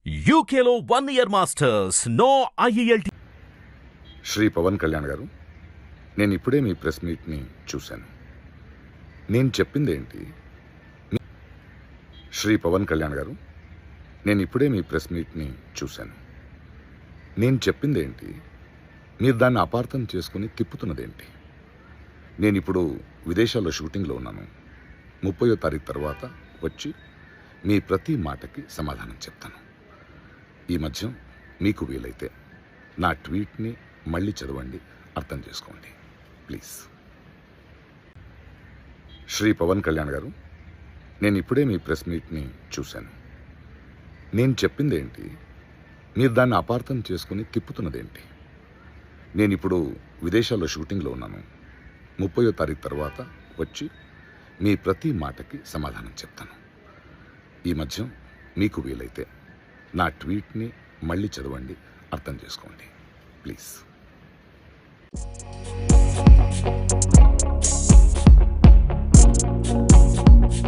UKలో 1 year masters. No IELT. Shri Pawan Kalyan గారు, నేను ఇప్పుడే మీ ప్రెస్ మీట్ని చూశాను. నేను చెప్పిందేంటి? శ్రీ పవన్ కళ్యాణ్ గారు, నేను ఇప్పుడే మీ ప్రెస్ మీట్ని చూశాను. నేను చెప్పిందేంటి? మీరు దాన్ని అపార్థం చేసుకుని తిప్పుతున్నదేంటి? నేను ఇప్పుడు విదేశాల్లో షూటింగ్లో ఉన్నాను. 30వ తారీఖు తర్వాత వచ్చి మీ ప్రతి మాటకి సమాధానం చెప్తాను. ఈ మధ్య మీకు వీలైతే నా ట్వీట్ని మళ్ళీ చదవండి, అర్థం చేసుకోండి ప్లీజ్. శ్రీ పవన్ కళ్యాణ్ గారు, నేను ఇప్పుడే మీ ప్రెస్ మీట్ని చూశాను. నేను చెప్పిందేంటి? మీరు దాన్ని అపార్థం చేసుకుని తిప్పుతున్నదేంటి? నేను ఇప్పుడు విదేశాల్లో షూటింగ్లో ఉన్నాను. 30వ తారీఖు తర్వాత వచ్చి మీ ప్రతి మాటకి సమాధానం చెప్తాను. ఈ మధ్య మీకు వీలైతే నా ట్వీట్ని మళ్ళీ చదవండి, అర్థం చేసుకోండి ప్లీజ్.